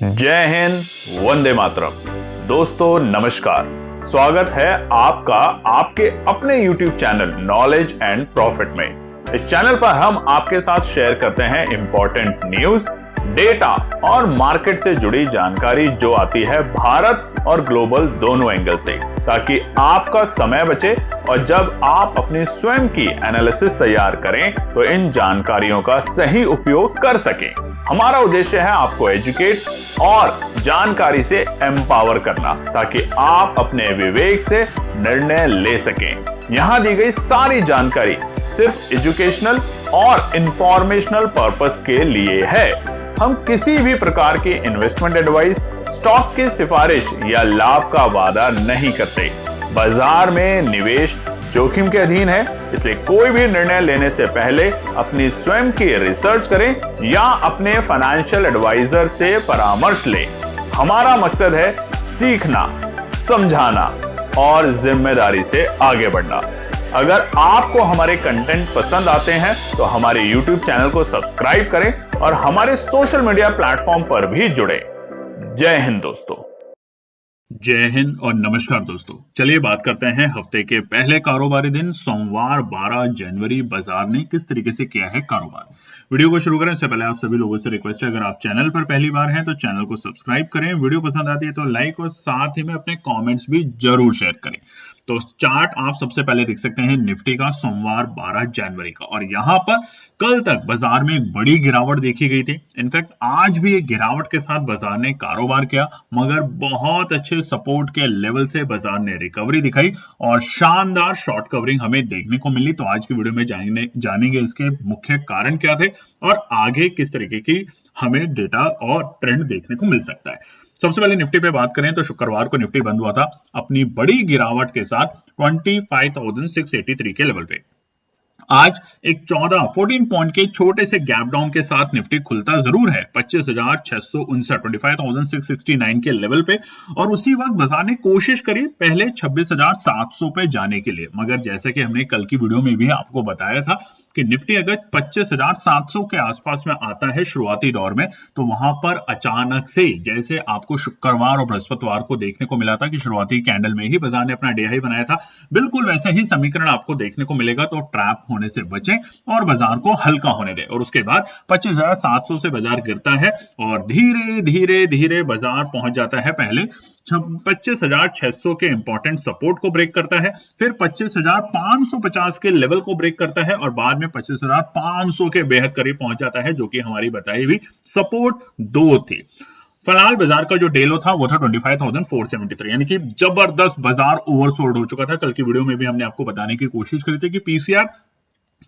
जय हिंद, वंदे मातरम। दोस्तों नमस्कार, स्वागत है आपका आपके अपने YouTube channel knowledge and profit में। इस चैनल पर हम आपके साथ शेयर करते हैं इंपॉर्टेंट न्यूज, डेटा और मार्केट से जुड़ी जानकारी जो आती है भारत और ग्लोबल दोनों एंगल से, ताकि आपका समय बचे और जब आप अपनी स्वयं की एनालिसिस तैयार करें तो इन जानकारियों का सही उपयोग कर सकें। हमारा उद्देश्य है आपको एजुकेट और जानकारी से एम्पावर करना, ताकि आप अपने विवेक से निर्णय ले सकें। यहां दी गई सारी जानकारी सिर्फ एजुकेशनल और इंफॉर्मेशनल पर्पस के लिए है। हम किसी भी प्रकार की इन्वेस्टमेंट एडवाइस, स्टॉक की सिफारिश या लाभ का वादा नहीं करते। बाजार में निवेश जोखिम के अधीन है, इसलिए कोई भी निर्णय लेने से पहले अपनी स्वयं की रिसर्च करें या अपने फाइनेंशियल एडवाइजर से परामर्श लें। हमारा मकसद है सीखना, समझाना और जिम्मेदारी से आगे बढ़ना। अगर आपको हमारे कंटेंट पसंद आते हैं तो हमारे YouTube चैनल को सब्सक्राइब करें और हमारे सोशल मीडिया प्लेटफॉर्म पर भी जुड़ें। जय हिंद दोस्तों। जय हिंद और नमस्कार दोस्तों। चलिए बात करते हैं हफ्ते के पहले कारोबारी दिन सोमवार 12 जनवरी बाजार ने किस तरीके से किया है कारोबार। वीडियो को शुरू करें इससे पहले आप सभी लोगों से रिक्वेस्ट है, अगर आप चैनल पर पहली बार हैं तो चैनल को सब्सक्राइब करें, वीडियो पसंद आती है तो लाइक और साथ ही में अपने कमेंट्स भी जरूर शेयर करें। तो चार्ट आप सबसे पहले देख सकते हैं निफ्टी का सोमवार 12 जनवरी का, और यहां पर कल तक बाजार में एक बड़ी गिरावट देखी गई थी। इनफैक्ट आज भी एक गिरावट के साथ बाजार ने कारोबार किया, मगर बहुत अच्छे सपोर्ट के लेवल से बाजार ने रिकवरी दिखाई और शानदार शॉर्ट कवरिंग हमें देखने को मिली। तो आज की वीडियो में जानेंगे इसके मुख्य कारण क्या थे और आगे किस तरीके की हमें डेटा और ट्रेंड देखने को मिल सकता है। सबसे पहले निफ्टी पे बात करें तो शुक्रवार को निफ्टी बंद हुआ था अपनी बड़ी गिरावट के साथ 25,683 के लेवल पे। आज एक 14 पॉइंट के छोटे से गैप डाउन के साथ निफ्टी खुलता जरूर है 25,669 के लेवल पे, और उसी वक्त बाजार ने कोशिश करी पहले 26,700 पे जाने के लिए, मगर जैसे कि हमने कल की वीडियो में भी आपको बताया था कि निफ्टी अगर 25,700 के आसपास में आता है शुरुआती दौर में, तो वहां पर अचानक से, जैसे आपको शुक्रवार और बृहस्पतिवार को देखने को मिला था कि शुरुआती कैंडल में ही बाजार ने अपना डे हाई बनाया था, बिल्कुल वैसे ही समीकरण आपको देखने को मिलेगा। तो ट्रैप होने से बचें और बाजार को हल्का होने दें। और उसके बाद 25,700 से बाजार गिरता है और धीरे धीरे धीरे बाजार पहुंच जाता है पहले 25,600 के इंपॉर्टेंट सपोर्ट को ब्रेक करता है, फिर 25,550 के लेवल को ब्रेक करता है और बाद में 25,500 के बेहद करीब पहुंच जाता है, जो कि हमारी बताई हुई सपोर्ट 2 थी। फिलहाल बाजार का जो डे लो था वो था 25,473, यानी कि जबरदस्त बाजार ओवरसोल्ड हो चुका था। कल की वीडियो में भी हमने आपको बताने की कोशिश करी थी कि पीसीआर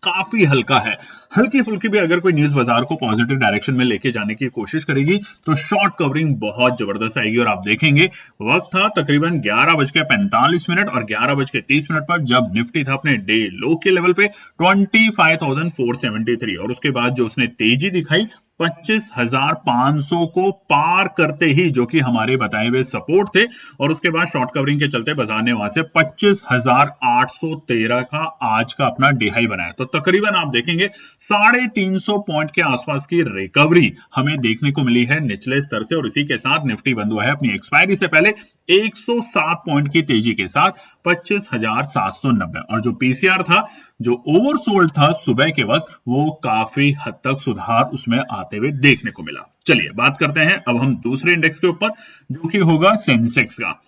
काफी हल्का है। हल्की फुल्की भी अगर कोई न्यूज बाजार को पॉजिटिव डायरेक्शन में लेके जाने की कोशिश करेगी तो शॉर्ट कवरिंग बहुत जबरदस्त आएगी। और आप देखेंगे वक्त था तकरीबन 11:45 और 11:30 पर जब निफ्टी था अपने डे लो के लेवल पे 25,473, और उसके बाद जो उसने तेजी दिखाई 25,500 को पार करते ही, जो कि हमारे बताए हुए सपोर्ट थे, और उसके बाद शॉर्ट कवरिंग के चलते बाजार ने वहां से 25,813 का आज का अपना डे हाई बनाया। तो तकरीबन आप देखेंगे 350 पॉइंट के आसपास की रिकवरी हमें देखने को मिली है निचले स्तर से, और इसी के साथ निफ्टी बंद हुआ है अपनी एक्सपायरी से पहले 107 पॉइंट की तेजी के साथ 25,790, और जो पीसीआर था जो ओवरसोल्ड था सुबह के वक्त, वो काफी हद तक सुधार उसमें आते हुए देखने को मिला। चलिए बात करते हैं अब हम दूसरे इंडेक्स के ऊपर, जो कि होगा सेंसेक्स का।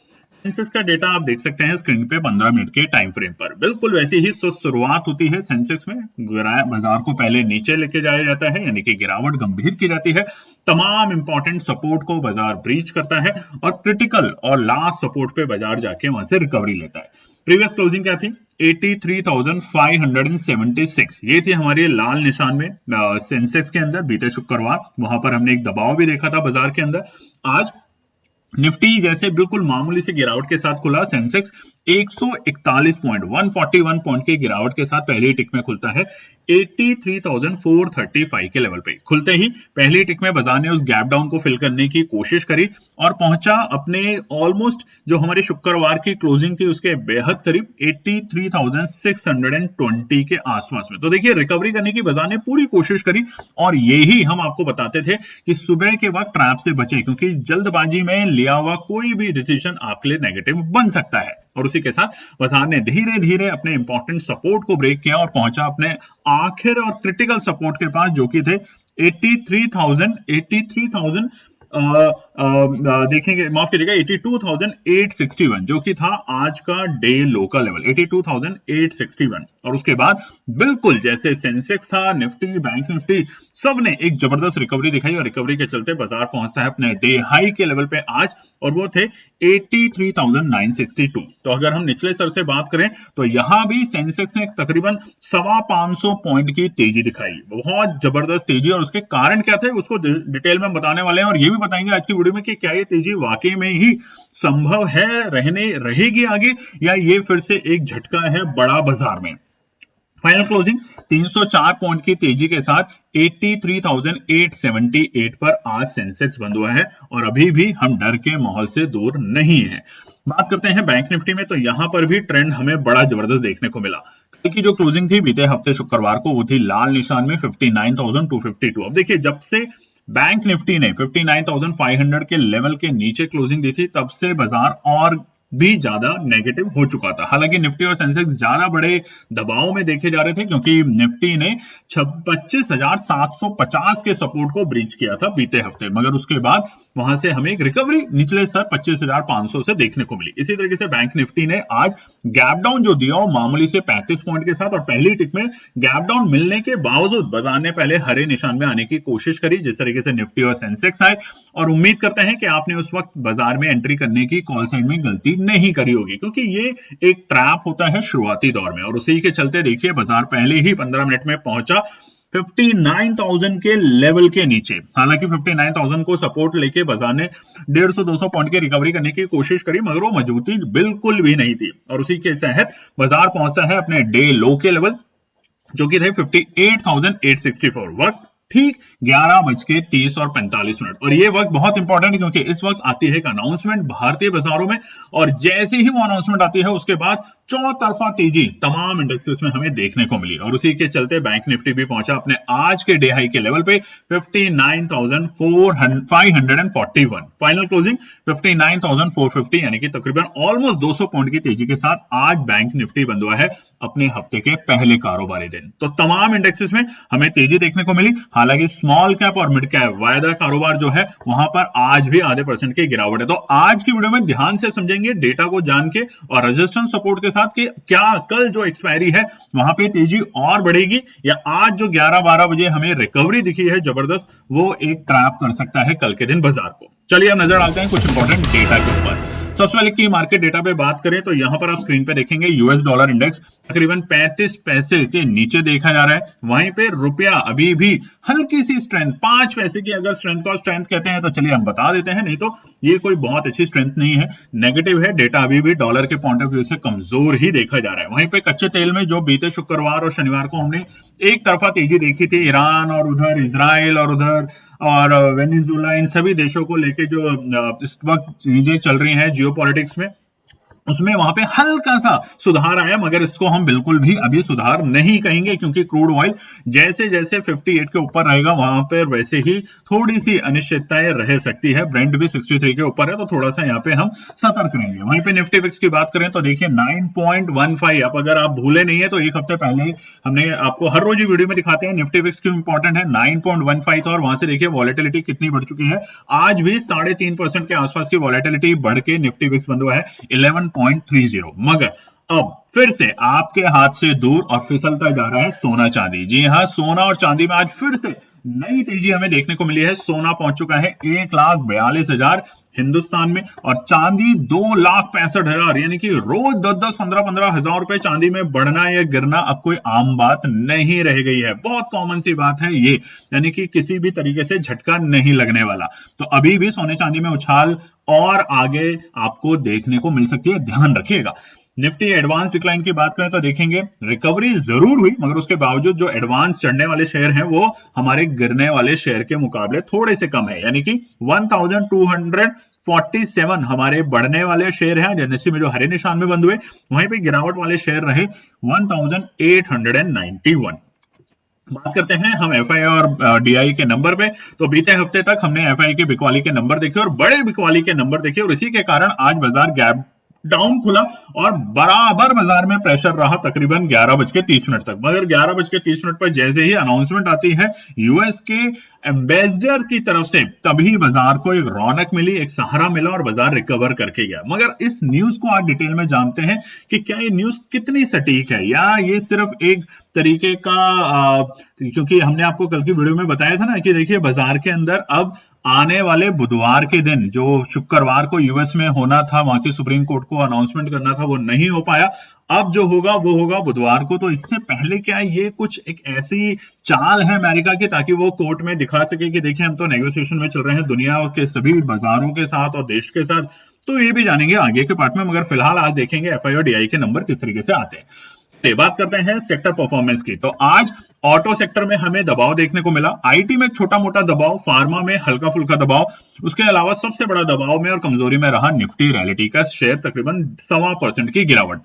सेंसेक्स का डेटा आप देख सकते हैं स्क्रीन पे 15 मिनट के टाइम फ्रेम पर। बिल्कुल वैसी ही शुरुआत होती है सेंसेक्स में, बाजार को पहले नीचे लेके जाया जाता है, यानी कि गिरावट गंभीर की जाती है, तमाम इंपॉर्टेंट सपोर्ट को बाजार ब्रीच करता है और क्रिटिकल और लास्ट सपोर्ट पे बाजार जाके वहां से रिकवरी लेता है। प्रीवियस क्लोजिंग क्या थी? 83,576, ये थी हमारी लाल निशान में सेंसेक्स के अंदर बीते शुक्रवार। वहां पर हमने एक दबाव भी देखा था बाजार के अंदर। आज निफ्टी जैसे बिल्कुल मामूली से गिरावट के साथ खुला, सेंसेक्स 141 पॉइंट 141 पॉइंट की गिरावट के साथ पहली टिक में खुलता है 83,435 के लेवल पे। खुलते ही पहली टिक में बाजार ने उस गैप डाउन को फिल करने की कोशिश करी और पहुंचा अपने ऑलमोस्ट जो हमारे शुक्रवार की क्लोजिंग थी उसके बेहद करीब 83,620 के आसपास में। तो देखिए रिकवरी करने की बाजार ने पूरी कोशिश करी और यही हम आपको बताते थे कि सुबह के वक्त ट्रैप से बचे, क्योंकि जल्दबाजी में लिया हुआ कोई भी डिसीजन आपके लिए नेगेटिव बन सकता है। और उसी के साथ बाजार ने धीरे धीरे अपने इंपॉर्टेंट सपोर्ट को ब्रेक किया और पहुंचा अपने आखिर और क्रिटिकल सपोर्ट के पास, जो कि थे 83,000 देखेंगे, माफ कीजिएगा 82,861, जो कि था आज का डे लोकल लेवल 82,861। और उसके बाद बिल्कुल जैसे सेंसेक्स था, निफ्टी, बैंक निफ्टी, सब ने एक जबरदस्त रिकवरी दिखाई और रिकवरी के चलते बाजार पहुंचता है अपने डे हाई के लेवल पे आज, और वो थे 83,962। तो अगर हम निचले स्तर से बात करें तो यहां भी सेंसेक्स ने तकरीबन 525 पॉइंट की तेजी दिखाई, बहुत जबरदस्त तेजी। और उसके कारण क्या थे उसको डिटेल में बताने वाले हैं और ये भी बताएंगे आज की वीडियो में कि क्या ये तेजी वाकई में ही संभव है, रहेगी आगे, या ये फिर से एक झटका है बड़ा बाजार में। फाइनल क्लोजिंग 304 पॉइंट की तेजी के साथ 83,878 पर आज सेंसेक्स बंद हुआ है और अभी भी हम डर के माहौल से दूर नहीं है। बात करते हैं बैंक निफ्टी में, तो यहां पर भी ट्रेंड हमें बड़ा जबरदस्त देखने को मिला। कल की जो क्लोजिंग थी बीते हफ्ते शुक्रवार को, वो थी लाल निशान में 59,252। अब देखिए जब से बैंक निफ्टी ने 59,500 के लेवल के नीचे क्लोजिंग दी थी तब से बाजार और भी ज्यादा नेगेटिव हो चुका था। हालांकि निफ्टी और सेंसेक्स ज्यादा बड़े दबाव में देखे जा रहे थे, क्योंकि निफ्टी ने 25,750 के सपोर्ट को ब्रीच किया था बीते हफ्ते, मगर उसके बाद वहां से हमें एक रिकवरी निचले स्तर 25,500 से देखने को मिली। इसी तरीके से बैंक निफ्टी ने आज गैप डाउन जो दिया वो मामूली से 35 पॉइंट के साथ, और पहली टिक में गैप डाउन मिलने के बावजूद बाजार ने पहले हरे निशान में आने की कोशिश करी, जिस तरीके से निफ्टी और सेंसेक्स आए। और उम्मीद करते हैं कि आपने उस वक्त बाजार में एंट्री करने की कॉल साइड में गलती नहीं करी होगी, क्योंकि ये एक ट्रैप होता है शुरुआती दौर में। और उसी के चलते देखिए बाजार पहले ही 15 मिनट में पहुंचा 59,000 के लेवल के नीचे। हालांकि 59,000 को सपोर्ट लेके बाजार ने 150-200 पॉइंट की रिकवरी करने की कोशिश करी, मगर वो मजबूती बिल्कुल भी नहीं थी। और उसी के तहत बाजार पहुंचता है अपने डे लो के लेवल, जो कि थे 58,864। वक्त ठीक 11:30 और ये वक्त बहुत इंपॉर्टेंट है, क्योंकि इस वक्त आती है एक अनाउंसमेंट भारतीय बाजारों में, और जैसे ही वो अनाउंसमेंट आती है उसके बाद चौतरफा तेजी तमाम इंडेक्सेस में हमें देखने को मिली। और उसी के चलते बैंक निफ्टी भी पहुंचा अपने आज के डे हाई के लेवल पे 59,541। फाइनल क्लोजिंग 59,450, यानी कि तकरीबन ऑलमोस्ट 200 पॉइंट की तेजी के साथ आज बैंक निफ्टी बंद हुआ है अपने हफ्ते के पहले कारोबारी दिन। तो तमाम इंडेक्सेस में हमें तेजी देखने को मिली। हालांकि स्मॉल कैप और मिड कैप वायदा कारोबार जो है वहां पर आज भी आधे % की गिरावट है। तो आज की वीडियो में ध्यान से समझेंगे डेटा को जान के और रेजिस्टेंस सपोर्ट के साथ कि क्या कल जो एक्सपायरी है वहां पे तेजी और बढ़ेगी, या आज जो 11-12 बजे हमें रिकवरी दिखी है जबरदस्त, वो एक ट्रैप कर सकता है कल के दिन बाजार को। चलिए अब नजर डालते हैं कुछ इंपॉर्टेंट डेटा के ऊपर। सबसे पहले की मार्केट डेटा पे बात करें तो यहां पर आप स्क्रीन पे देखेंगे यूएस डॉलर इंडेक्स तकरीबन 35 पैसे के नीचे देखा जा रहा है। वहीं पे रुपया अभी भी हल्की सी स्ट्रेंथ 5 पैसे की, अगर स्ट्रेंथ को स्ट्रेंथ कहते हैं तो चलिए हम बता देते हैं, नहीं तो ये कोई बहुत अच्छी स्ट्रेंथ नहीं है, नेगेटिव है। डेटा अभी भी डॉलर के पॉइंट ऑफ व्यू से कमजोर ही देखा जा रहा है। वहीं पे कच्चे तेल में जो बीते शुक्रवार और शनिवार को हमने एक तरफा तेजी देखी थी, ईरान और उधर इजराइल और उधर और वेनेजुएला, इन सभी देशों को लेके जो इस वक्त चीजें चल रही हैं जियोपॉलिटिक्स में, उसमें वहां पे हल्का सा सुधार आया, मगर इसको हम बिल्कुल भी अभी सुधार नहीं कहेंगे, क्योंकि क्रूड ऑयल जैसे जैसे 58 के ऊपर रहेगा वहां पर वैसे ही थोड़ी सी अनिश्चितताएं रह सकती है। ब्रेंट भी 63 के ऊपर है, तो थोड़ा सा यहाँ पे हम सतर्क रहेंगे। वहीं पे निफ्टी फिक्स की बात करें तो देखिए 9.15, अब अगर आप भूले नहीं है तो एक हफ्ते पहले हमने आपको हर रोज वीडियो में दिखाते हैं निफ्टी फिक्स क्यों इंपॉर्टेंट है। 9.15 था और वहां से देखिए वॉलेटिलिटी कितनी बढ़ चुकी है। आज भी 3.5% के आसपास की वॉलेटिलिटी बढ़ के निफ्टी फिक्स बंद हुआ है 11.30। मगर अब फिर से आपके हाथ से दूर और फिसलता जा रहा है सोना चांदी। जी हां, सोना और चांदी में आज फिर से नई तेजी हमें देखने को मिली है। सोना पहुंच चुका है 1,42,000 हिंदुस्तान में, और चांदी 2,65,000, यानी कि रोज 10-10, 15-15 हजार रुपए चांदी में बढ़ना या गिरना अब कोई आम बात नहीं रह गई है। बहुत कॉमन सी बात है ये, यानी कि किसी भी तरीके से झटका नहीं लगने वाला। तो अभी भी सोने चांदी में उछाल और आगे आपको देखने को मिल सकती है, ध्यान रखिएगा। निफ्टी एडवांस डिक्लाइन की बात करें तो देखेंगे रिकवरी जरूर हुई, मगर उसके बावजूद जो एडवांस चढ़ने वाले शेयर हैं वो हमारे गिरने वाले शेयर के मुकाबले थोड़े से कम है, यानी कि 1247 हमारे बढ़ने वाले शेयर हैं एनएससी में जो हरे निशान में बंद हुए, वहीं पे गिरावट वाले शेयर रहे 1891। बात करते हैं हम एफआई और डीआई के नंबर पे। तो बीते हफ्ते तक हमने एफआई के बिकवाली के नंबर देखे और बड़े बिकवाली के नंबर देखे, और इसी के कारण आज बाजार गैप डाउन खुला और बराबर बाजार में प्रेशर रहा तकरीबन 11:30 तक। मगर 11:30 पर जैसे ही अनाउंसमेंट आती है यूएस के एम्बेसडर की तरफ से, तभी बाजार को एक रौनक मिली, एक सहारा मिला और बाजार रिकवर करके गया। मगर इस न्यूज को आज डिटेल में जानते हैं कि क्या ये न्यूज कितनी सटीक है, या ये सिर्फ एक तरीके का क्योंकि हमने आपको कल की वीडियो में बताया था ना कि देखिए बाजार के अंदर अब आने वाले बुधवार के दिन, जो शुक्रवार को यूएस में होना था, वहां के सुप्रीम कोर्ट को अनाउंसमेंट करना था, वो नहीं हो पाया। अब जो होगा वो होगा बुधवार को। तो इससे पहले क्या ये कुछ एक ऐसी चाल है अमेरिका की, ताकि वो कोर्ट में दिखा सके कि देखिए हम तो नेगोशिएशन में चल रहे हैं दुनिया के सभी बाजारों के साथ और देश के साथ। तो ये भी जानेंगे आगे के पार्ट में, मगर फिलहाल आज देखेंगे एफआई और डीआई के नंबर किस तरीके से आते हैं। बात करते हैं सेक्टर परफॉर्मेंस की। तो आज ऑटो सेक्टर में हमें दबाव देखने को मिला, आईटी में छोटा मोटा दबाव, फार्मा में हल्का फुल्का दबाव। उसके अलावा सबसे बड़ा दबाव में और कमजोरी में रहा निफ्टी रियलिटी का शेयर, तकरीबन 1.25% की गिरावट।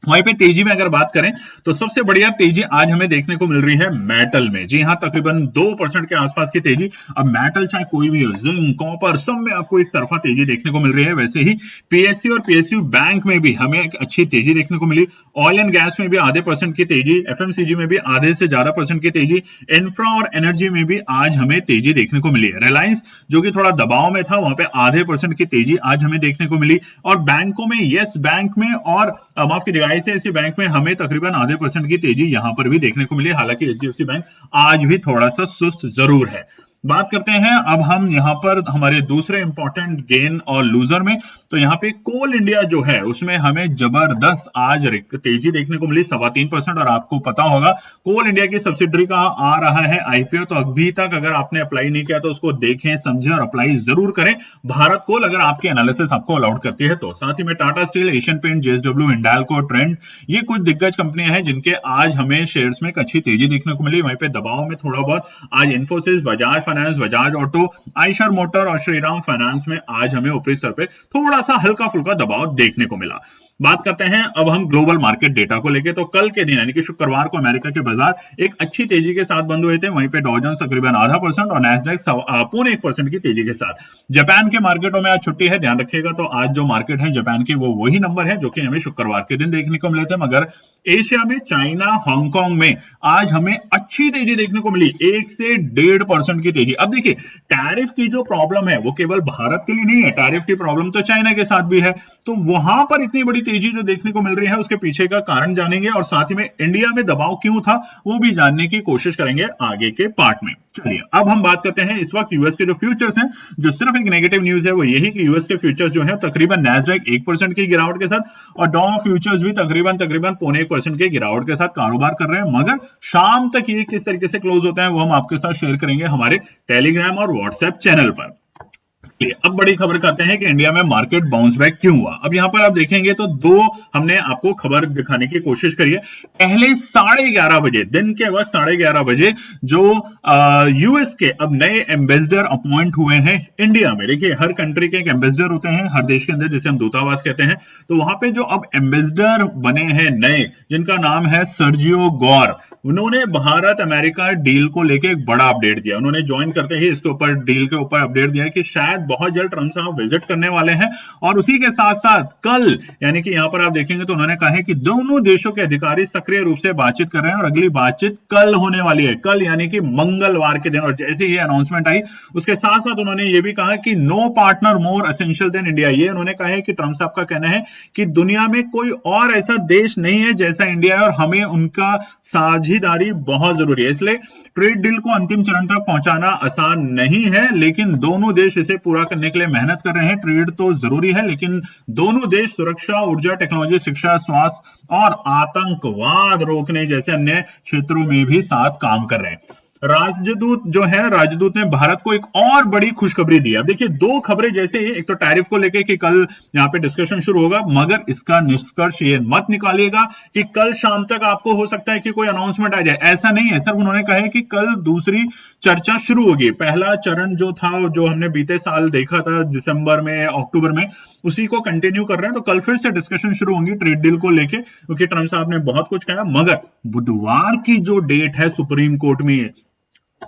वहीं पे तेजी में अगर बात करें तो सबसे बढ़िया तेजी आज हमें देखने को मिल रही है मेटल में। जी हां, तकरीबन 2% के आसपास की तेजी। अब मेटल चाहे कोई भी हो, जिंक, कॉपर, सब में आपको एक तरफा तेजी देखने को मिल रही है। वैसे ही पीएससी और पीएसयू बैंक में भी हमें एक अच्छी तेजी देखने को मिली। ऑयल एंड गैस में भी आधे % की तेजी, एफएमसीजी में भी आधे से ज्यादा % की तेजी, इंफ्रा और एनर्जी में भी आज हमें तेजी देखने को मिली है। रिलायंस जो कि थोड़ा दबाव में था, वहां पे आधे % की तेजी आज हमें देखने को मिली। और बैंकों में येस बैंक में और माफ कीजिएगा आईसीआईसी बैंक में हमें तकरीबन आधे % की तेजी यहां पर भी देखने को मिली। हालांकि एचडीएफसी बैंक आज भी थोड़ा सा सुस्त जरूर है। बात करते हैं अब हम यहां पर हमारे दूसरे इंपॉर्टेंट गेन और लूजर में। तो यहां पे कोल इंडिया जो है उसमें हमें जबरदस्त आज तेजी देखने को मिली 3.25%। और आपको पता होगा कोल इंडिया की सब्सिडरी का आ रहा है आईपीओ, तो अभी तक अगर आपने अप्लाई नहीं किया तो उसको देखें, समझें और अप्लाई जरूर करें। भारत कोल अगर आपकी एनालिसिस आपको अलाउड करती है तो। साथ ही में Tata Steel, Asian Paint, JSW, Hindalco, Trent, ये कुछ दिग्गज कंपनियां हैं जिनके आज हमें शेयर्स में एक अच्छी तेजी देखने को मिली। वहीं पे दबाव में थोड़ा बहुत आज Infosys, Bajaj finance, Bajaj auto, Eicher motor और श्रीराम फाइनेंस में आज हमें ऊपरी स्तर पे थोड़ा सा हल्का फुल्का दबाव देखने को मिला। बात करते हैं अब हम ग्लोबल मार्केट डेटा को लेके। तो कल के दिन यानी कि शुक्रवार को अमेरिका के बाजार एक अच्छी तेजी के साथ बंद हुए थे। वहीं पे डॉ जोन्स तकरीबन आधा % और नैस्डैक 0.25% की तेजी के साथ। जापान के मार्केटों में आज छुट्टी है, ध्यान रखिएगा। तो आज जो मार्केट है जापान की, वो वही नंबर है जो कि हमें शुक्रवार के दिन देखने को मिले थे। मगर एशिया में चाइना, हांगकांग में आज हमें अच्छी तेजी देखने को मिली, 1 से 1.5% की तेजी। अब देखिए टैरिफ की जो प्रॉब्लम है वो केवल भारत के लिए नहीं है, टैरिफ की प्रॉब्लम तो चाइना के साथ भी है। तो वहां पर इतनी बड़ी तेजी जो देखने को मिल रही है उसके पीछे का कारण जानेंगे, और साथ ही में इंडिया में दबाव क्यों था वो भी जानने की कोशिश करेंगे आगे के पार्ट में। चलिए अब हम बात करते हैं इस वक्त यूएस के जो फ्यूचर्स हैं। जो सिर्फ एक नेगेटिव न्यूज है वो यही कि यूएस के फ्यूचर्स जो है तकरीबन नैस्डैक 1% की गिरावट के साथ और डॉ फ्यूचर्स भी तकरीबन 0.25% की गिरावट के साथ कारोबार कर रहे हैं। मगर शाम तक ये किस तरीके से क्लोज होता है वो हम आपके साथ शेयर करेंगे हमारे टेलीग्राम और व्हाट्सएप चैनल पर। अब बड़ी खबर करते हैं कि इंडिया में मार्केट बाउंस बैक क्यों हुआ। अब यहां पर आप देखेंगे तो दो हमने आपको खबर दिखाने की कोशिश करी है। पहले 11:30 बजे, दिन के वक्त 11:30 बजे जो यूएस के अब नए एम्बेसडर अपॉइंट हुए हैं इंडिया में। देखिए हर कंट्री के एक एम्बेसडर होते हैं हर देश के अंदर, जिसे हम दूतावास कहते हैं। तो वहां पे जो अब एम्बेसडर बने हैं नए, जिनका नाम है सर्जियो गौर, उन्होंने भारत अमेरिका डील को लेके एक बड़ा अपडेट दिया। उन्होंने ज्वाइन करते ही इसके ऊपर डील के ऊपर अपडेट दिया कि शायद बहुत जल्द ट्रंप साहब विजिट करने वाले हैं। और उसी के साथ साथ कल यानी कि यहां पर आप देखेंगे तो उन्होंने कहा है कि दोनों देशों के अधिकारी सक्रिय रूप से बातचीत कर रहे हैं और अगली बातचीत कल होने वाली है, कल यानी कि मंगलवार के दिन। और जैसे ही अनाउंसमेंट आई उसके साथ साथ उन्होंने ये भी कहा कि no partner more essential than India. ये उन्होंने कहा है कि ट्रंप साहब का कहना है कि दुनिया में कोई और ऐसा देश नहीं है जैसा इंडिया है और हमें उनका साझेदारी बहुत जरूरी है। इसलिए ट्रेड डील को अंतिम चरण तक पहुंचाना आसान नहीं है, लेकिन दोनों देश इसे पूरा पूरा करने के लिए मेहनत कर रहे हैं। ट्रेड तो जरूरी है, लेकिन दोनों देश सुरक्षा, ऊर्जा, टेक्नोलॉजी, शिक्षा, स्वास्थ्य और आतंकवाद रोकने जैसे अन्य क्षेत्रों में भी साथ काम कर रहे हैं। राजदूत ने भारत को एक और बड़ी खुशखबरी दी। अब देखिए, दो खबरें जैसे ही, एक तो टैरिफ को लेके कि कल यहाँ पे डिस्कशन शुरू होगा, मगर इसका निष्कर्ष ये मत निकालिएगा कि कल शाम तक आपको हो सकता है कि कोई अनाउंसमेंट आ जाए। ऐसा नहीं है, सिर्फ उन्होंने कहा है कि कल दूसरी चर्चा शुरू होगी। पहला चरण जो था, जो हमने बीते साल देखा था दिसंबर में, अक्टूबर में, उसी को कंटिन्यू कर रहे हैं। तो कल फिर से डिस्कशन शुरू होंगी ट्रेड डील को लेके, क्योंकि ट्रंप साहब ने बहुत कुछ कहा। मगर बुधवार की जो डेट है सुप्रीम कोर्ट में,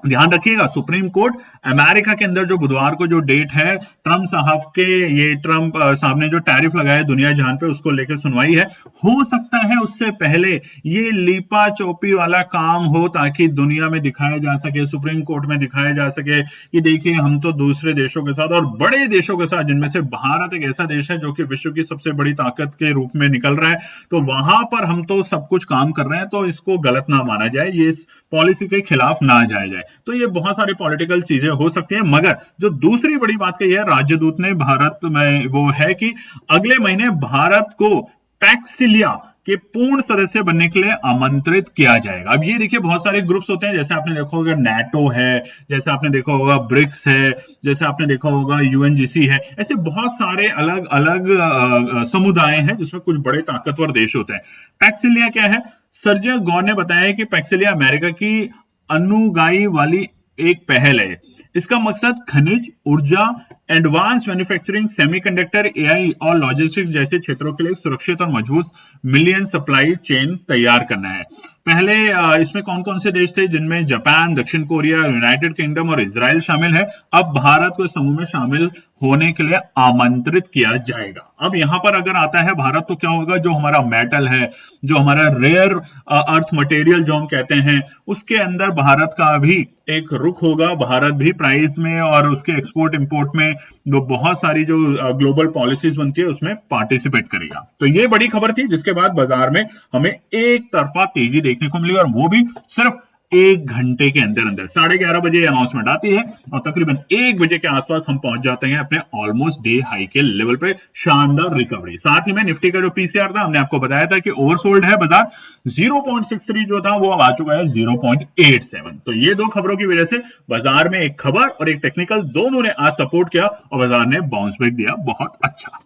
ध्यान रखिएगा, सुप्रीम कोर्ट अमेरिका के अंदर जो बुधवार को जो डेट है, ट्रंप साहब ने जो टैरिफ लगाया दुनिया जहान पे, उसको लेकर सुनवाई है। हो सकता है उससे पहले ये लीपा चोपी वाला काम हो, ताकि दुनिया में दिखाया जा सके, सुप्रीम कोर्ट में दिखाया जा सके कि देखिए हम तो दूसरे देशों के साथ और बड़े देशों के साथ, जिनमें से भारत एक ऐसा देश है जो कि विश्व की सबसे बड़ी ताकत के रूप में निकल रहा है, तो वहां पर हम तो सब कुछ काम कर रहे हैं, तो इसको गलत ना माना जाए, ये इस पॉलिसी के खिलाफ ना जाया जाए। तो ये बहुत सारी पॉलिटिकल चीजें हो सकती हैं। मगर जो दूसरी बड़ी बात कही है राजदूत ने भारत में, वो है कि अगले महीने भारत को पैक्सिलिया के पूर्ण सदस्य बनने के लिए आमंत्रित किया जाएगा। अब ये देखिए, बहुत सारे ग्रुप्स होते हैं, जैसे आपने देखा होगा नाटो है, जैसे आपने देखा होगा ब्रिक्स है, जैसे आपने देखा होगा यूएनजीसी है, ऐसे बहुत सारे अलग अलग समुदाय हैं जिसमें कुछ बड़े ताकतवर देश होते हैं। पैक्सिलिया क्या है? सर्जय गौर ने बताया कि पैक्सिलिया अमेरिका की अनुगाई वाली एक पहल है। इसका मकसद खनिज, ऊर्जा, एडवांस मैन्युफैक्चरिंग, सेमीकंडक्टर, एआई और लॉजिस्टिक्स जैसे क्षेत्रों के लिए सुरक्षित और मजबूत मिलियन सप्लाई चेन तैयार करना है। पहले इसमें कौन कौन से देश थे, जिनमें जापान, दक्षिण कोरिया, यूनाइटेड किंगडम और इजराइल शामिल है। अब भारत को समूह में शामिल होने के लिए आमंत्रित किया जाएगा। अब यहां पर अगर आता है भारत, तो क्या होगा, जो हमारा मेटल है, जो हमारा रेयर अर्थ मटेरियल जो हम कहते हैं, उसके अंदर भारत का भी एक रुख होगा। भारत भी प्राइस में और उसके एक्सपोर्ट इंपोर्ट में जो बहुत सारी जो ग्लोबल पॉलिसीज बनती है, उसमें पार्टिसिपेट करेगा। तो ये बड़ी खबर थी, जिसके बाद बाजार में हमें एक तरफा तेजी देखने को मिली, और वो भी सिर्फ 1 घंटे के अंदर अंदर। 11:30 बजे अनाउंसमेंट आती है और तकरीबन 1 बजे के आसपास हम पहुंच जाते हैं अपने ऑलमोस्ट डे हाई के लेवल पे। शानदार रिकवरी। साथ ही में निफ्टी का जो पीसीआर था, हमने आपको बताया था कि ओवरसोल्ड है बाजार, 0.63 जो था वो अब आ चुका है 0.87। तो ये दो खबरों की वजह से बाजार में एक खबर और एक टेक्निकल दोनों ने आज सपोर्ट किया और बाजार ने बाउंस बैक दिया। बहुत अच्छा।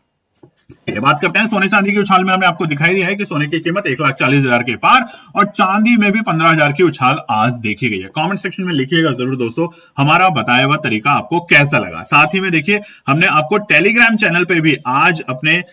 बात करते हैं सोने चांदी की उछाल में। हमने आपको दिखाई दिया है कि सोने की कीमत 1,40,000 के पार और चांदी में भी 15,000 की उछाल आज देखी गई है। कमेंट सेक्शन में लिखिएगा जरूर दोस्तों, हमारा बताया हुआ तरीका आपको कैसा लगा। साथ ही में देखिए, हमने आपको टेलीग्राम चैनल पे भी आज अपने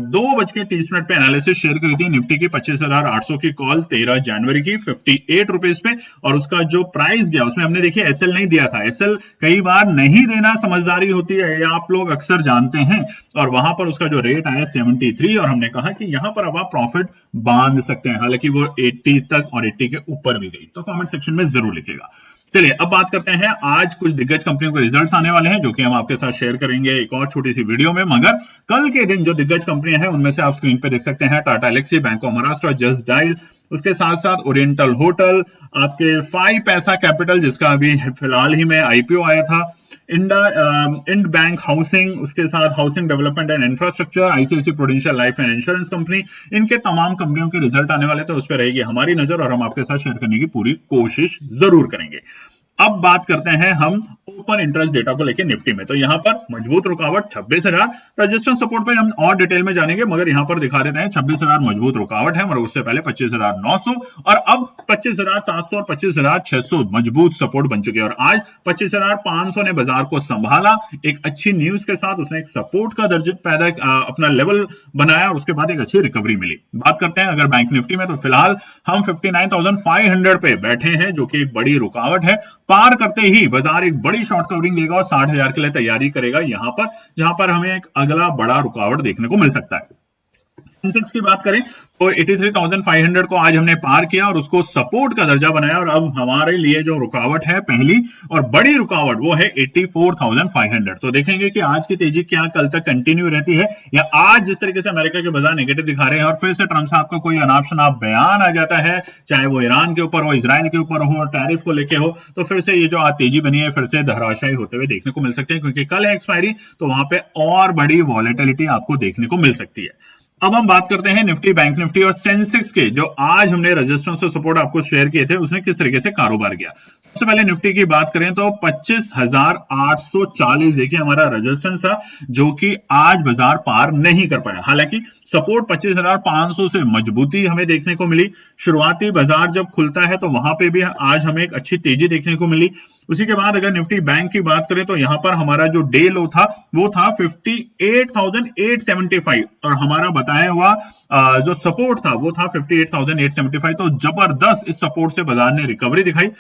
2:30 पे एनालिसिस शेयर करी थी। निफ्टी की 25,800 की कॉल 13 जनवरी की 58 रुपीज पे, और उसका जो प्राइस गया उसमें हमने देखिए एसएल नहीं दिया था। एसएल कई बार नहीं देना समझदारी होती है, ये आप लोग अक्सर जानते हैं, और वहां पर उसका जो रेट आया 73, और हमने कहा कि यहां पर अब आप प्रॉफिट बांध सकते हैं। हालांकि वो 80 तक और 80 के ऊपर भी गई। तो कमेंट सेक्शन में जरूर लिखिएगा। चलिए अब बात करते हैं, आज कुछ दिग्गज कंपनियों के रिजल्ट्स आने वाले हैं, जो कि हम आपके साथ शेयर करेंगे एक और छोटी सी वीडियो में। मगर कल के दिन जो दिग्गज कंपनियां हैं, उनमें से आप स्क्रीन पे देख सकते हैं टाटा एलेक्सी, बैंक ऑफ महाराष्ट्र, जस्ट डायल, उसके साथ साथ ओरिएंटल होटल, आपके 5 पैसा कैपिटल जिसका अभी फिलहाल ही में आईपीओ आया था, इंड बैंक हाउसिंग, उसके साथ housing development and infrastructure, ICICI prudential life and insurance company, इनके तमाम कंपनियों के रिजल्ट आने वाले थे। उस पर रहेगी हमारी नजर और हम आपके साथ शेयर करने की पूरी कोशिश जरूर करेंगे। अब बात करते हैं हम ओपन इंटरेस्ट डेटा को लेकर निफ्टी में। तो यहां पर मजबूत रुकावट 26,000, रजिस्टेंस सपोर्ट पे हम और डिटेल में जानेंगे, मगर यहां पर दिखा देते हैं 26,000 मजबूत रुकावट है, मगर उससे पहले 25,900 और अब 25,700 और 25,600 मजबूत सपोर्ट बन चुके हैं। और आज 25,500 ने बाजार को संभाला एक अच्छी न्यूज के साथ। उसने एक सपोर्ट का दर्जा पैदा अपना लेवल बनाया और उसके बाद एक अच्छी रिकवरी मिली। बात करते हैं अगर बैंक निफ्टी में, तो फिलहाल हम 59,500 पे बैठे हैं, जो कि एक बड़ी रुकावट है। पार करते ही बाजार एक बड़ी शॉर्ट कवरिंग देगा और 60,000 के लिए तैयारी करेगा यहां पर, जहां पर हमें एक अगला बड़ा रुकावट देखने को मिल सकता है। सेंसेक्स की बात करें तो 83,500 को आज हमने पार किया और उसको सपोर्ट का दर्जा बनाया, और अब हमारे लिए जो रुकावट है पहली और बड़ी रुकावट वो है 84,500। तो देखेंगे कि आज की तेजी क्या कल तक कंटिन्यू रहती है, या आज जिस तरीके से अमेरिका के बाजार नेगेटिव दिखा रहे हैं और फिर से ट्रंप साहब का कोई अनाप शनाप बयान आ जाता है, चाहे वो ईरान के ऊपर हो, इसराइल के ऊपर हो, टैरिफ को लेके हो, तो फिर से ये जो आज तेजी बनी है फिर से धराशायी होते हुए देखने को मिल सकते हैं, क्योंकि कल है एक्सपायरी, तो वहां पे और बड़ी वॉलेटिलिटी आपको देखने को मिल सकती है। अब हम बात करते हैं निफ्टी, बैंक निफ्टी और सेंसेक्स के, जो आज हमने रेजिस्टेंस और सपोर्ट आपको शेयर किए थे, उसने किस तरीके से कारोबार किया। सबसे पहले निफ्टी की बात करें तो 25,840 देखिए हमारा रेजिस्टेंस था, जो कि आज बाजार पार नहीं कर पाया। हालांकि सपोर्ट 25,500 से मजबूती हमें देखने को मिली। शुरुआती बाजार जब खुलता है तो वहां पे भी आज हमें एक अच्छी तेजी देखने को मिली। उसी के बाद अगर निफ्टी बैंक की बात करें तो यहां पर हमारा जो डे लो था वो था 58,875, और हमारा बताया हुआ जो सपोर्ट था वो था 58,875। तो जबरदस्त इस सपोर्ट से बाजार ने रिकवरी दिखाई।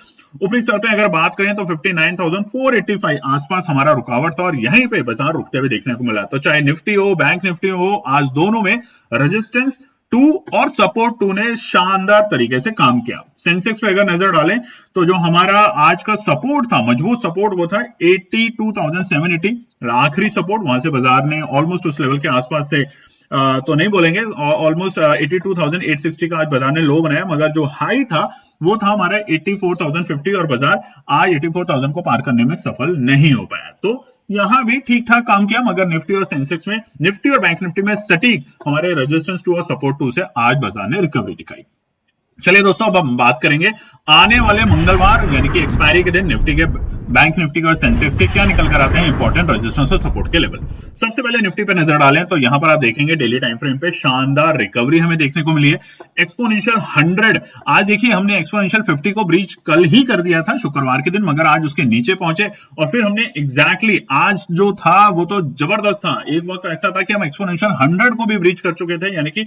ऊपरी स्तर पे अगर बात करें तो 59,485 आसपास हमारा रुकावट था, और यहीं पे बाजार रुकते हुए देखने को मिला। तो चाहे निफ्टी हो, बैंक निफ्टी हो, आज दोनों में रेजिस्टेंस 2 और सपोर्ट 2 ने शानदार तरीके से काम किया। सेंसेक्स पे अगर नजर डालें तो जो हमारा आज का सपोर्ट था, मजबूत सपोर्ट, वो था 82,780। आखिरी सपोर्ट वहां से बाजार ने ऑलमोस्ट उस लेवल के आसपास से तो नहीं बोलेंगे, ऑलमोस्ट 82,860 का आज बाजार ने लो बनाया, मगर जो हाई था वो था हमारा 84,050, और बाजार आज 84,000 को पार करने में सफल नहीं हो पाया। तो यहां भी ठीक ठाक काम किया, मगर निफ्टी और सेंसेक्स में, निफ्टी और बैंक निफ्टी में सटीक हमारे रेजिस्टेंस 2 और सपोर्ट 2 से आज बाजार ने रिकवरी दिखाई। चलिए दोस्तों, अब हम बात करेंगे आने वाले मंगलवार यानी कि एक्सपायरी के दिन निफ्टी के, बैंक निफ्टी के और सेंसेक्स के क्या निकल कर आते हैं इंपॉर्टेंट रेजिस्टेंस और सपोर्ट के लेवल। सबसे पहले निफ्टी पे नजर डालें तो यहां पर आप देखेंगे डेली टाइम फ्रेम पे शानदार रिकवरी हमें देखने को मिली है। एक्सपोनेंशियल 100, आज देखिए हमने एक्सपोनेंशियल 50 को ब्रीच कल ही कर दिया था शुक्रवार के दिन, मगर आज उसके नीचे पहुंचे, और फिर हमने एग्जैक्टली आज जो था वो तो जबरदस्त था। एक वक्त ऐसा था कि हम एक्सपोनेंशियल 100 को भी ब्रीच कर चुके थे, यानी कि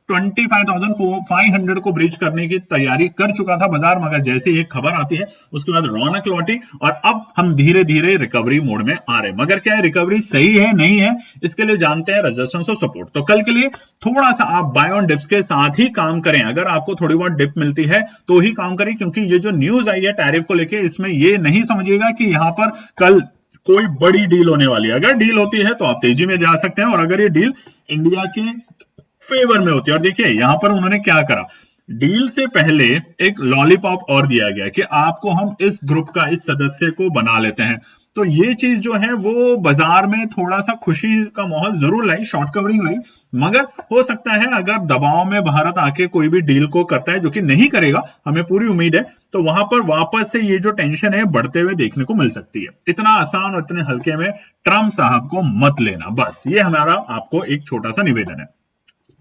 25,500 को ब्रीच करने की तैयारी कर चुका था बाजार, मगर जैसे ही खबर आती है उसके बाद रौनक लौटी, और अब हम धीरे धीरे रिकवरी मोड में आ रहे हैं। मगर क्या है, रिकवरी सही है नहीं है, इसके लिए जानते हैं रेजिस्टेंस और सपोर्ट। तो कल के लिए थोड़ा सा आप बाय ऑन डिप्स के साथ ही काम करें। अगर आपको थोड़ी बहुत डिप मिलती है तो ही काम करें, क्योंकि ये जो न्यूज आई है टैरिफ को लेके, इसमें ये नहीं समझिएगा कि यहां पर कल कोई बड़ी डील होने वाली है। अगर डील होती है तो आप तेजी में जा सकते हैं, और अगर ये डील इंडिया के फेवर में होती है, और देखिए यहां पर उन्होंने क्या करा, डील से पहले एक लॉलीपॉप और दिया गया कि आपको हम इस ग्रुप का, इस सदस्य को बना लेते हैं। तो ये चीज जो है वो बाजार में थोड़ा सा खुशी का माहौल जरूर लाई, शॉर्ट कवरिंग लाई, मगर हो सकता है अगर दबाव में भारत आके कोई भी डील को करता है, जो कि नहीं करेगा, हमें पूरी उम्मीद है, तो वहां पर वापस से ये जो टेंशन है बढ़ते हुए देखने को मिल सकती है। इतना आसान और इतने हल्के में ट्रंप साहब को मत लेना, बस ये हमारा आपको एक छोटा सा निवेदन है।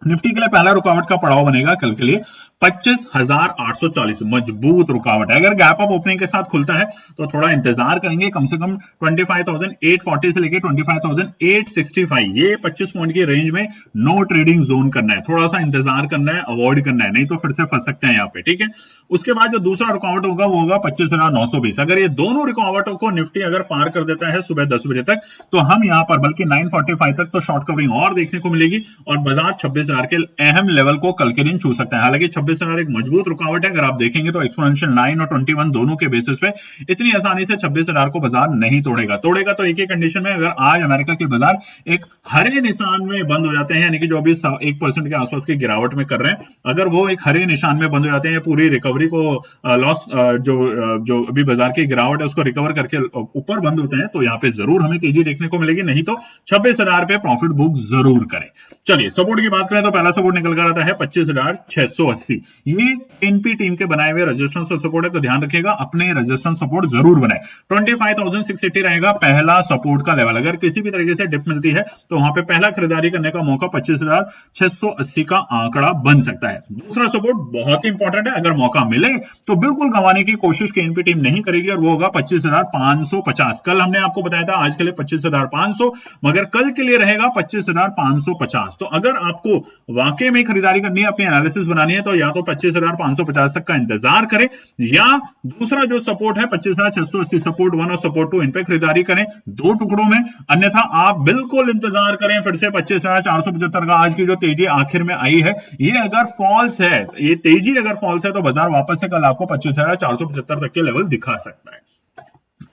निफ्टी के लिए पहला रुकावट का पड़ाव बनेगा कल के लिए 25,840, मजबूत रुकावट है। अगर गैप अप ओपनिंग के साथ खुलता है तो थोड़ा इंतजार करेंगे, कम से कम 25,840 से लेके 25,865, ये 25 पॉइंट की रेंज में नो ट्रेडिंग जोन करना है, थोड़ा सा इंतजार करना है, अवॉइड करना है, नहीं तो फिर से फंस सकते हैं यहाँ पे, ठीक है। उसके बाद जो दूसरा रुकावट होगा वो होगा 25,920। अगर ये दोनों रुकावटों को निफ्टी अगर पार कर देता है सुबह 10 बजे तक, तो हम यहाँ पर बल्कि 945 तक तो शॉर्ट कवरिंग और देखने को मिलेगी, और बाजार 26,000 के अहम लेवल को कल के दिन छू सकता है। हालांकि 26,000 एक मजबूत रुकावट है, अगर आप देखेंगे तो एक्सपोनेंशियल 9 और 21 दोनों के बेसिस पे इतनी आसानी से 26,000 को बाजार नहीं तोड़ेगा। तोड़ेगा तो एक ही कंडीशन में, अगर आज अमेरिका के बाजार एक हरे निशान में बंद हो जाते हैं, यानी कि जो अभी 1% के आसपास की गिरावट में कर रहे हैं, अगर वो एक हरे निशान में बंद हो जाते हैं, पूरी रिकवरी को लॉस जो अभी बाजार की गिरावट है उसको रिकवर करके ऊपर बंद होते हैं, तो यहाँ पे जरूर हमें तेजी देखने को मिलेगी, नहीं तो 26,000 पे प्रॉफिट बुक जरूर करें। चलिए सपोर्ट की बात करें तो पहला सपोर्ट निकल कर आता है 25,680। ये एनपी टीम के बनाए हुए रेजिस्टेंस और सपोर्ट है, तो ध्यान रखिएगा अपने रेजिस्टेंस सपोर्ट जरूर बनाए। 25,680 रहेगा पहला सपोर्ट का लेवल। अगर किसी भी तरीके से डिप मिलती है तो वहां पे पहला खरीदारी करने का मौका 25,680 का आंकड़ा बन सकता है। दूसरा सपोर्ट बहुत ही इंपॉर्टेंट है, अगर मौका मिले तो बिल्कुल गंवाने की कोशिश की एनपी टीम नहीं करेगी, और वो होगा 25,550। कल हमने आपको बताया था आज के लिए 25,500, मगर कल के लिए रहेगा 25,550। तो अगर आपको वाकई में खरीदारी करनी है, अपनी एनालिसिस बनानी है, तो या तो 25,550 तक का इंतजार करें, या दूसरा जो सपोर्ट है 25,680 सपोर्ट 1 और सपोर्ट 2, इन पे खरीदारी करें 2 टुकड़ों में। अन्यथा आप बिल्कुल इंतजार करें फिर से 25,475 का। आज की जो तेजी आखिर में आई है, ये अगर फॉल्स है, ये तेजी अगर फॉल्स है तो बाजार वापस से कल आपको 25,475 तक के लेवल दिखा सकता है।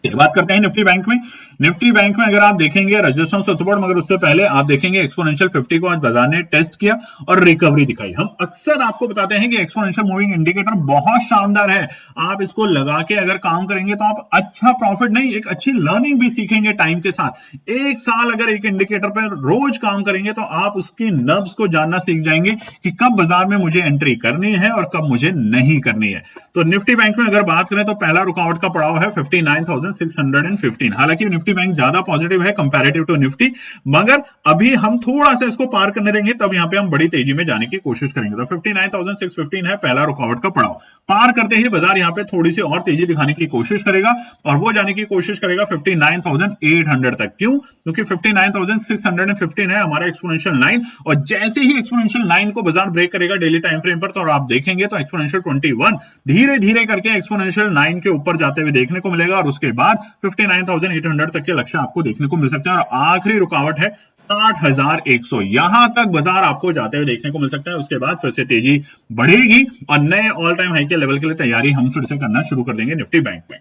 बात करते हैं निफ्टी बैंक में। निफ्टी बैंक में अगर आप देखेंगे रेजिस्टेंस और सपोर्ट, मगर उससे पहले आप देखेंगे एक्सपोनेंशियल 50 को आज बाजार ने टेस्ट किया और रिकवरी दिखाई। हम अक्सर आपको बताते हैं कि एक्सपोनेंशियल मूविंग इंडिकेटर बहुत शानदार है, आप इसको लगा के अगर काम करेंगे तो आप अच्छा प्रॉफिट नहीं, एक अच्छी लर्निंग भी सीखेंगे टाइम के साथ। एक साल अगर एक इंडिकेटर पर रोज काम करेंगे तो आप उसकी नब्ज को जानना सीख जाएंगे कि कब बाजार में मुझे एंट्री करनी है और कब मुझे नहीं करनी है। तो निफ्टी बैंक में अगर बात करें तो पहला रुकावट का पड़ाव है 59,615। हालांकि निफ्टी बैंक ज्यादा पॉजिटिव है कंपैरेटिव टू निफ्टी, मगर अभी हम थोड़ा सा इसको पार करने देंगे, तब यहां पे हम बड़ी तेजी में जाने की कोशिश करेंगे। तो 59,615 है पहला रुकावट का पड़ाव। पार करते ही बाजार यहां पे थोड़ी सी और तेजी दिखाने की कोशिश करेगा और वो जाने की कोशिश करेगा 59,800 तक। क्यों? क्योंकि 59,615 है हमारा एक्सपोनेंशियल लाइन, और जैसे ही एक्सपोनेंशियल लाइन को बाजार ब्रेक करेगा डेली टाइम फ्रेम पर, तो आप देखेंगे तो एक्सपोनेंशियल 21 धीरे धीरे करके एक्सपोनेंशियल 9 के ऊपर जाते हुए देखने को मिलेगा, और उसके बाद 59,800 तक के लक्ष्य आपको देखने को मिल सकते हैं। और आखिरी रुकावट है 60,100, यहां तक बाजार आपको जाते हुए देखने को मिल सकता है। उसके बाद फिर से तेजी बढ़ेगी और नए ऑल टाइम हाई के लेवल के लिए तैयारी हम फिर से करना शुरू कर देंगे निफ्टी बैंक में।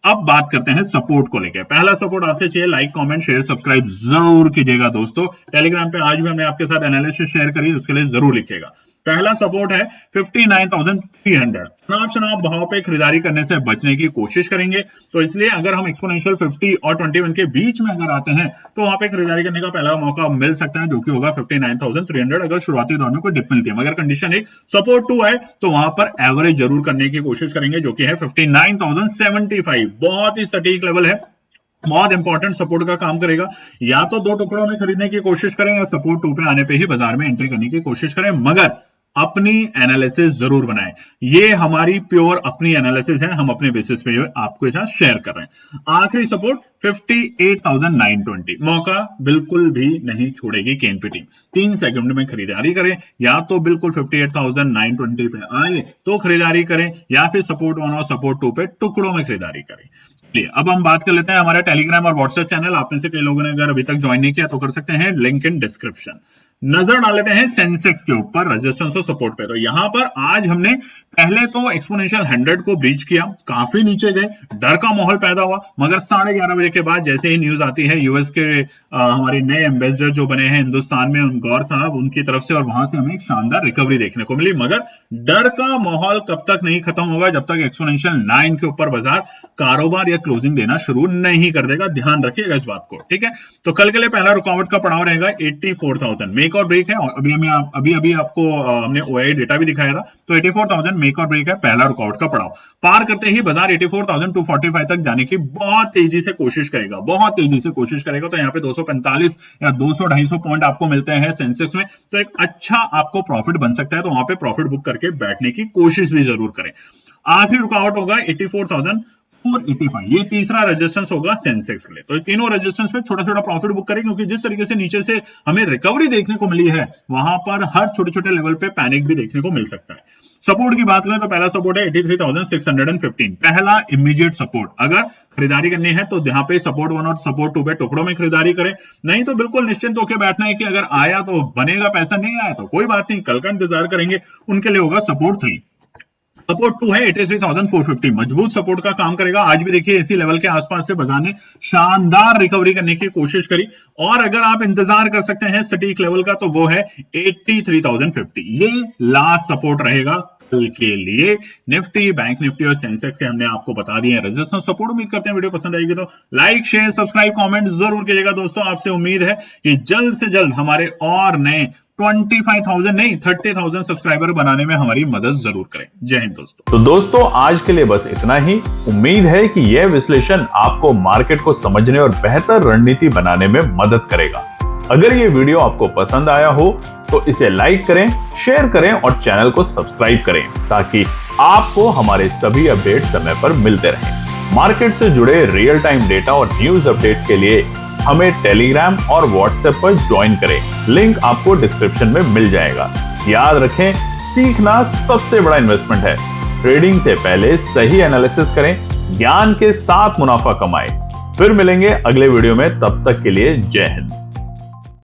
अब बात करते हैं सपोर्ट को लेकर। पहला सपोर्ट आपसे चाहिए लाइक, कमेंट, शेयर, सब्सक्राइब जरूर कीजिएगा दोस्तों। टेलीग्राम पे आज भी हमने आपके साथ एनालिसिस शेयर करी, उसके लिए जरूर लिखिएगा। पहला सपोर्ट है 59,300। चुनाव भाव पे खरीदारी करने से बचने की कोशिश करेंगे, तो इसलिए अगर हम एक्सपोनेंशियल 50 और 21 के बीच में अगर आते हैं तो वहां पे खरीदारी करने का पहला मौका मिल सकता है, जो कि होगा 59,300 अगर शुरुआती दौर में कोई डिप मिलती है। मगर कंडीशन एक सपोर्ट 2 है तो वहां पर एवरेज जरूर करने की कोशिश करेंगे, जो कि है 59,075। बहुत ही सटीक लेवल है, बहुत इंपॉर्टेंट सपोर्ट का काम करेगा। या तो 2 टुकड़ों में खरीदने की कोशिश करें या सपोर्ट 2 पे आने पे ही बाजार में एंट्री करने की कोशिश करें, मगर अपनी एनालिसिस जरूर बनाएं। ये हमारी प्योर अपनी एनालिसिस है, हम अपने बेसिस पे आपके साथ शेयर कर रहे हैं। आखिरी सपोर्ट 58,920, मौका बिल्कुल भी नहीं छोड़ेगी केएनपी टीम। 3 सेकंड में खरीदारी करें, या तो बिल्कुल 58,920 पे आए तो खरीदारी करें, या फिर सपोर्ट 1 और सपोर्ट 2 पे टुकड़ों में खरीदारी करें। अब हम बात कर लेते हैं हमारे टेलीग्राम और व्हाट्सएप चैनल। आप में से कई लोगों ने अगर अभी तक ज्वाइन नहीं किया तो कर सकते हैं, लिंक इन डिस्क्रिप्शन। नजर डाल लेते हैं सेंसेक्स के ऊपर रेजिस्टेंस और सपोर्ट पे। तो यहां पर आज हमने पहले तो एक्सपोनेंशियल 100 को ब्रीच किया, काफी नीचे गए, डर का माहौल पैदा हुआ, मगर 11:30 बजे के बाद जैसे ही न्यूज आती है यूएस के हमारे नए एम्बेसडर जो बने हैं हिंदुस्तान में, गौर साहब, उनकी तरफ से, और वहां से हमें एक शानदार रिकवरी देखने को मिली। मगर डर का माहौल कब तक नहीं खत्म होगा, जब तक एक्सपोनेंशियल 9 के ऊपर बाजार कारोबार या क्लोजिंग देना शुरू नहीं कर देगा। ध्यान रखिएगा इस बात को, ठीक है। तो कल के लिए पहला रुकावट का पड़ाव रहेगा 84,000, मेक और ब्रेक है। और अभी आपको हमने ओआई डेटा भी दिखाया था, तो 84,000 मेक और ब्रेक है, पहला रुकावट का पड़ाव। पार करते ही बाजार 84,245 तक जाने की बहुत तेजी से कोशिश करेगा, बहुत तेजी से कोशिश करेगा। तो यहाँ पे 245 या 200-250 पॉइंट आपको मिलते हैं सेंसेक्स में, तो एक अच्छा आपको प्रॉफिट बन सकता है। तो वहां पे प्रॉफिट बुक करके बैठने की कोशिश भी जरूर करें। आखिरी रुकावट होगा 84,485, ये तीसरा रेजिस्टेंस होगा सेंसेक्स के लिए। तो तीनों रेजिस्टेंस पे छोटा छोटा प्रॉफिट बुक करें, क्योंकि जिस तरीके से नीचे से हमें रिकवरी देखने को मिली है, वहां पर हर छोटे छोटे लेवल पे पैनिक भी देखने को मिल सकता है। सपोर्ट की बात करें तो पहला सपोर्ट है 83,615, पहला इमीडिएट सपोर्ट। अगर खरीदारी करनी है तो यहाँ पे सपोर्ट 1 और सपोर्ट 2 पे टुकड़ों में खरीदारी करें, नहीं तो बिल्कुल निश्चिंत होकर बैठना है कि अगर आया तो बनेगा, पैसा नहीं आया तो कोई बात नहीं, कल का इंतजार करेंगे। उनके लिए होगा सपोर्ट 3। सपोर्ट 2 है 83,450, मजबूत सपोर्ट का काम करेगा। आज भी देखिए इसी लेवल के आसपास से बाजार ने शानदार रिकवरी करने की कोशिश करी, और अगर आप इंतजार कर सकते हैं सटीक लेवल का तो वो है 83,050। ये लास्ट सपोर्ट रहेगा कल के लिए। निफ्टी, बैंक निफ्टी और सेंसेक्स के हमने आपको बता दिए हैं रेजिस्टेंस सपोर्ट। उम्मीद करते हैं वीडियो पसंद आएगी तो लाइक, शेयर, सब्सक्राइब, कमेंट जरूर कीजिएगा दोस्तों। आपसे उम्मीद है कि जल्द से जल्द हमारे और नए 25,000 नहीं 30,000 सब्सक्राइबर बनाने में हमारी मदद जरूर करें। जय हिंद दोस्तों। तो दोस्तों आज के लिए बस इतना ही। उम्मीद है कि यह विश्लेषण आपको मार्केट को समझने और बेहतर रणनीति बनाने में मदद करेगा। अगर ये वीडियो आपको पसंद आया हो तो इसे लाइक करें, शेयर करें और चैनल को सब्सक्राइब करें, ताकि आपको हमारे सभी अपडेट समय पर मिलते रहें। मार्केट से जुड़े रियल टाइम डेटा और न्यूज अपडेट के लिए हमें टेलीग्राम और व्हाट्सएप पर ज्वाइन करें, लिंक आपको डिस्क्रिप्शन में मिल जाएगा। याद रखें, सीखना सबसे बड़ा इन्वेस्टमेंट है। ट्रेडिंग से पहले सही एनालिसिस करें, ज्ञान के साथ मुनाफा कमाएं। फिर मिलेंगे अगले वीडियो में, तब तक के लिए जय हिंद।